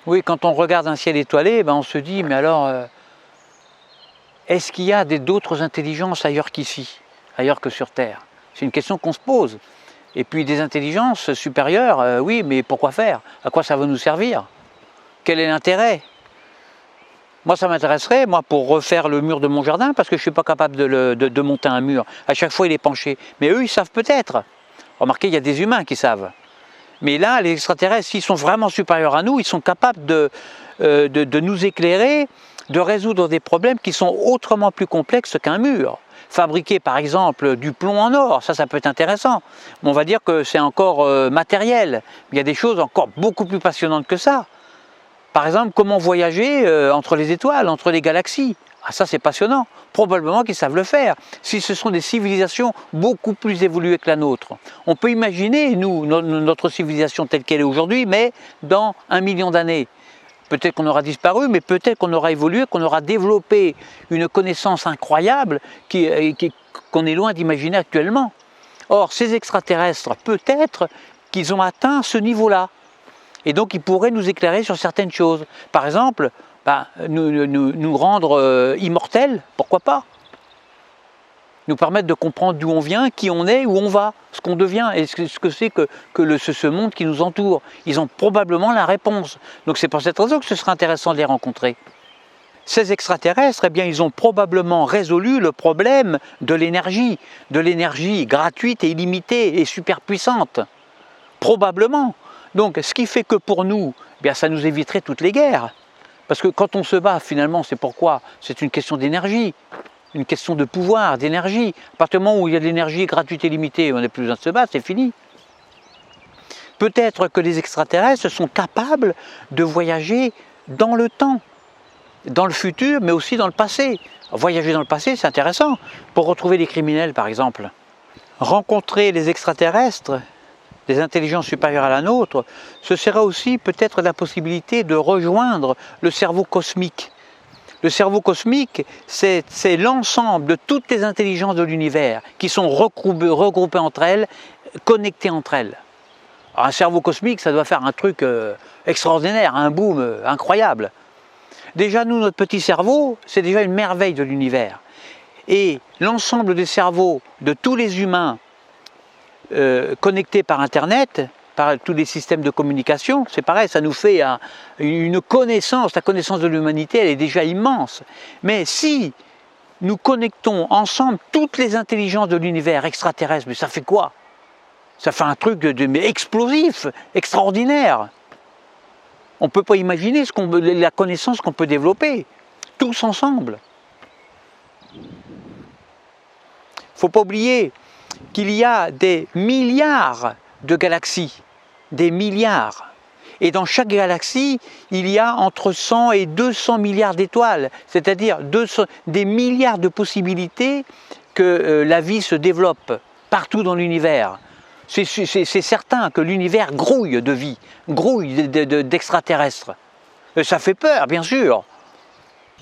Oui, quand on regarde un ciel étoilé, ben on se dit, mais alors, est-ce qu'il y a d'autres intelligences ailleurs qu'ici, ailleurs que sur Terre? C'est une question qu'on se pose. Et puis des intelligences supérieures, oui, mais pourquoi faire? À quoi ça va nous servir? Quel est l'intérêt? Moi, ça m'intéresserait, moi, pour refaire le mur de mon jardin, parce que je ne suis pas capable de monter un mur. À chaque fois, il est penché. Mais eux, ils savent peut-être. Remarquez, il y a des humains qui savent. Mais là, les extraterrestres, s'ils sont vraiment supérieurs à nous, ils sont capables de nous éclairer, de résoudre des problèmes qui sont autrement plus complexes qu'un mur. Fabriquer par exemple du plomb en or, ça peut être intéressant. Mais on va dire que c'est encore matériel. Il y a des choses encore beaucoup plus passionnantes que ça. Par exemple, comment voyager entre les étoiles, entre les galaxies. Ah, ça c'est passionnant. Probablement qu'ils savent le faire. Si ce sont des civilisations beaucoup plus évoluées que la nôtre. On peut imaginer, nous, notre civilisation telle qu'elle est aujourd'hui, mais dans 1 million d'années. Peut-être qu'on aura disparu, mais peut-être qu'on aura évolué, qu'on aura développé une connaissance incroyable qu'on est loin d'imaginer actuellement. Or, ces extraterrestres, peut-être qu'ils ont atteint ce niveau-là. Et donc, ils pourraient nous éclairer sur certaines choses. Par exemple, nous rendre immortels, pourquoi pas? Nous permettre de comprendre d'où on vient, qui on est, où on va, ce qu'on devient, et ce que c'est que ce monde qui nous entoure. Ils ont probablement la réponse. Donc c'est pour cette raison que ce serait intéressant de les rencontrer. Ces extraterrestres, eh bien, ils ont probablement résolu le problème de l'énergie gratuite et illimitée et super puissante. Probablement. Donc ce qui fait que pour nous, eh bien, ça nous éviterait toutes les guerres. Parce que quand on se bat, finalement, c'est pourquoi? C'est une question d'énergie. Une question de pouvoir, d'énergie. À partir du moment où il y a de l'énergie gratuite et limitée, on n'a plus besoin de se battre, c'est fini. Peut-être que les extraterrestres sont capables de voyager dans le temps, dans le futur, mais aussi dans le passé. Voyager dans le passé, c'est intéressant, pour retrouver les criminels, par exemple. Rencontrer les extraterrestres, des intelligences supérieures à la nôtre, ce serait aussi peut-être la possibilité de rejoindre le cerveau cosmique. Le cerveau cosmique, c'est l'ensemble de toutes les intelligences de l'univers qui sont regroupées entre elles, connectées entre elles. Alors, un cerveau cosmique, ça doit faire un truc extraordinaire, un boom incroyable. Déjà, nous, notre petit cerveau, c'est déjà une merveille de l'univers. Et l'ensemble des cerveaux de tous les humains connectés par Internet, par tous les systèmes de communication, c'est pareil, ça nous fait une connaissance, la connaissance de l'humanité, elle est déjà immense. Mais si nous connectons ensemble toutes les intelligences de l'univers extraterrestre, mais ça fait quoi? Ça fait un truc mais explosif, extraordinaire. On ne peut pas imaginer la connaissance qu'on peut développer, tous ensemble. Il ne faut pas oublier qu'il y a des milliards de galaxies. Des milliards. Et dans chaque galaxie, il y a entre 100 et 200 milliards d'étoiles, c'est-à-dire des milliards de possibilités que la vie se développe partout dans l'univers. C'est certain que l'univers grouille de vie, grouille d'extraterrestres. Ça fait peur, bien sûr.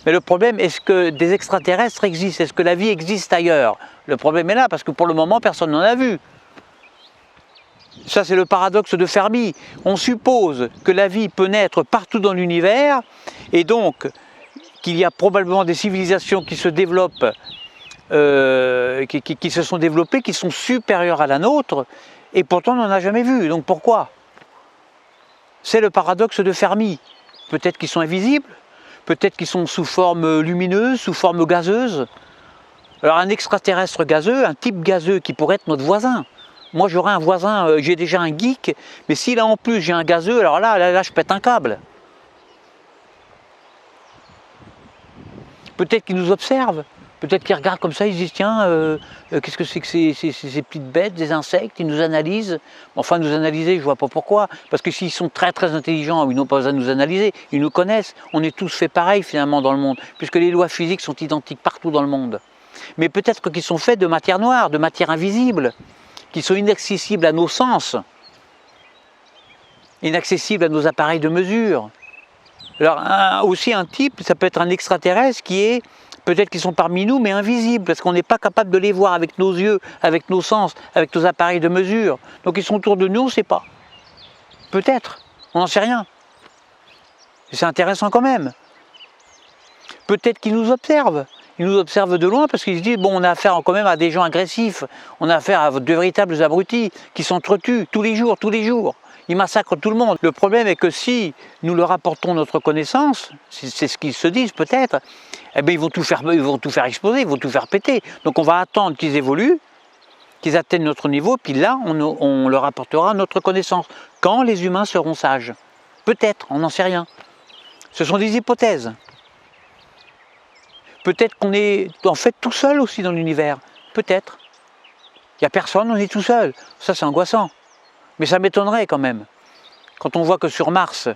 Mais le problème, est-ce que des extraterrestres existent? Est-ce que la vie existe ailleurs? Le problème est là, parce que pour le moment, personne n'en a vu. Ça, c'est le paradoxe de Fermi. On suppose que la vie peut naître partout dans l'univers, et donc qu'il y a probablement des civilisations qui se développent, qui se sont développées, qui sont supérieures à la nôtre, et pourtant on n'en a jamais vu. Donc pourquoi? C'est le paradoxe de Fermi. Peut-être qu'ils sont invisibles, peut-être qu'ils sont sous forme lumineuse, sous forme gazeuse. Alors un extraterrestre gazeux, un type gazeux qui pourrait être notre voisin. Moi j'aurais un voisin, j'ai déjà un geek, mais si là en plus j'ai un gazeux, alors là je pète un câble. Peut-être qu'ils nous observent, peut-être qu'ils regardent comme ça, ils disent tiens, qu'est-ce que c'est que ces petites bêtes, des insectes, ils nous analysent. Enfin nous analyser, je vois pas pourquoi, parce que s'ils sont très très intelligents, ils n'ont pas besoin de nous analyser, ils nous connaissent, on est tous faits pareil finalement dans le monde, puisque les lois physiques sont identiques partout dans le monde. Mais peut-être qu'ils sont faits de matière noire, de matière invisible, qui sont inaccessibles à nos sens, inaccessibles à nos appareils de mesure. Alors aussi un type, ça peut être un extraterrestre qui est, peut-être qu'ils sont parmi nous, mais invisibles, parce qu'on n'est pas capable de les voir avec nos yeux, avec nos sens, avec nos appareils de mesure. Donc ils sont autour de nous, on ne sait pas. Peut-être, on n'en sait rien. C'est intéressant quand même. Peut-être qu'ils nous observent. Ils nous observent de loin parce qu'ils se disent, bon, on a affaire quand même à des gens agressifs, on a affaire à de véritables abrutis qui s'entretuent tous les jours, tous les jours. Ils massacrent tout le monde. Le problème est que si nous leur apportons notre connaissance, c'est ce qu'ils se disent peut-être, eh bien ils vont tout faire exploser, ils vont tout faire péter. Donc on va attendre qu'ils évoluent, qu'ils atteignent notre niveau, puis là on leur apportera notre connaissance. Quand les humains seront sages. Peut-être, on n'en sait rien. Ce sont des hypothèses. Peut-être qu'on est en fait tout seul aussi dans l'univers. Peut-être. Il n'y a personne, on est tout seul. Ça c'est angoissant. Mais ça m'étonnerait quand même. Quand on voit que sur Mars,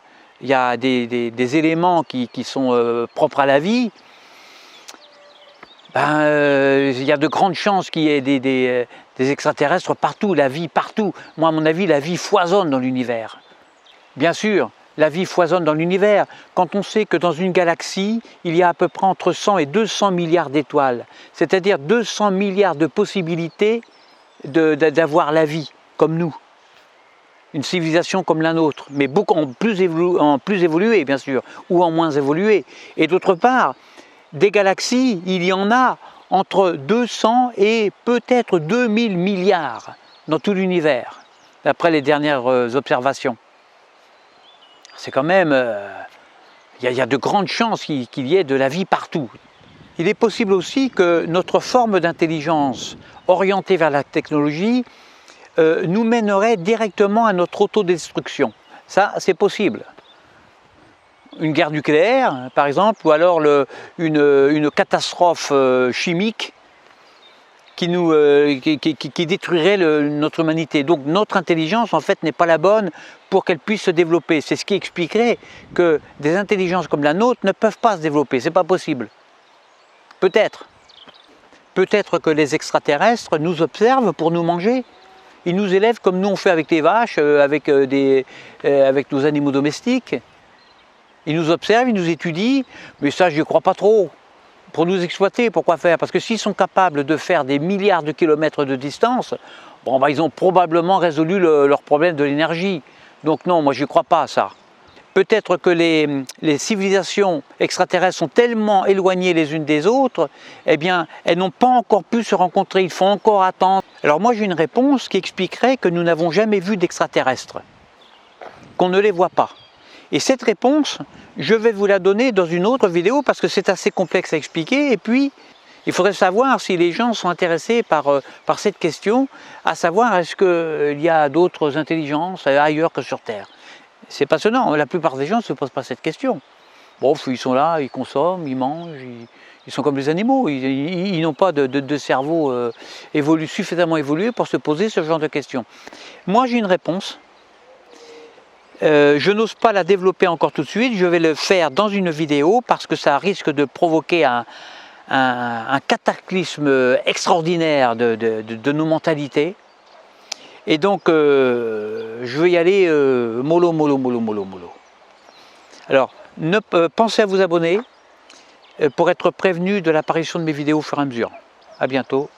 il y a des éléments qui sont propres à la vie, il y a de grandes chances qu'il y ait des extraterrestres partout, la vie partout. Moi, à mon avis, la vie foisonne dans l'univers. Bien sûr, la vie foisonne dans l'univers. Quand on sait que dans une galaxie, il y a à peu près entre 100 et 200 milliards d'étoiles, c'est-à-dire 200 milliards de possibilités d'avoir la vie, comme nous. Une civilisation comme la nôtre, mais beaucoup en plus évoluée, bien sûr, ou en moins évoluée. Et d'autre part, des galaxies, il y en a entre 200 et peut-être 2000 milliards dans tout l'univers, d'après les dernières observations. C'est quand même... il y a de grandes chances qu'il y ait de la vie partout. Il est possible aussi que notre forme d'intelligence orientée vers la technologie nous mènerait directement à notre autodestruction. Ça, c'est possible. Une guerre nucléaire, par exemple, ou alors une catastrophe chimique qui détruirait notre humanité. Donc notre intelligence, en fait, n'est pas la bonne pour qu'elle puisse se développer. C'est ce qui expliquerait que des intelligences comme la nôtre ne peuvent pas se développer. C'est pas possible. Peut-être. Peut-être que les extraterrestres nous observent pour nous manger. Ils nous élèvent comme nous on fait avec les vaches, avec nos animaux domestiques. Ils nous observent, ils nous étudient, mais ça je n'y crois pas trop. Pour nous exploiter, pourquoi faire? Parce que s'ils sont capables de faire des milliards de kilomètres de distance, bon, ils ont probablement résolu leur problème de l'énergie. Donc non, moi je n'y crois pas à ça. Peut-être que les civilisations extraterrestres sont tellement éloignées les unes des autres, eh bien, elles n'ont pas encore pu se rencontrer, il faut encore attendre. Alors moi j'ai une réponse qui expliquerait que nous n'avons jamais vu d'extraterrestres, qu'on ne les voit pas. Et cette réponse, je vais vous la donner dans une autre vidéo parce que c'est assez complexe à expliquer. Et puis, il faudrait savoir si les gens sont intéressés par cette question, à savoir est-ce qu'il y a d'autres intelligences ailleurs que sur Terre. C'est passionnant, la plupart des gens ne se posent pas cette question. Bon, ils sont là, ils consomment, ils mangent, ils sont comme les animaux, ils n'ont pas de cerveau suffisamment évolué pour se poser ce genre de questions. Moi j'ai une réponse. Je n'ose pas la développer encore tout de suite, je vais le faire dans une vidéo parce que ça risque de provoquer un cataclysme extraordinaire de nos mentalités. Et donc, je vais y aller mollo. Alors, pensez à vous abonner pour être prévenu de l'apparition de mes vidéos au fur et à mesure. À bientôt.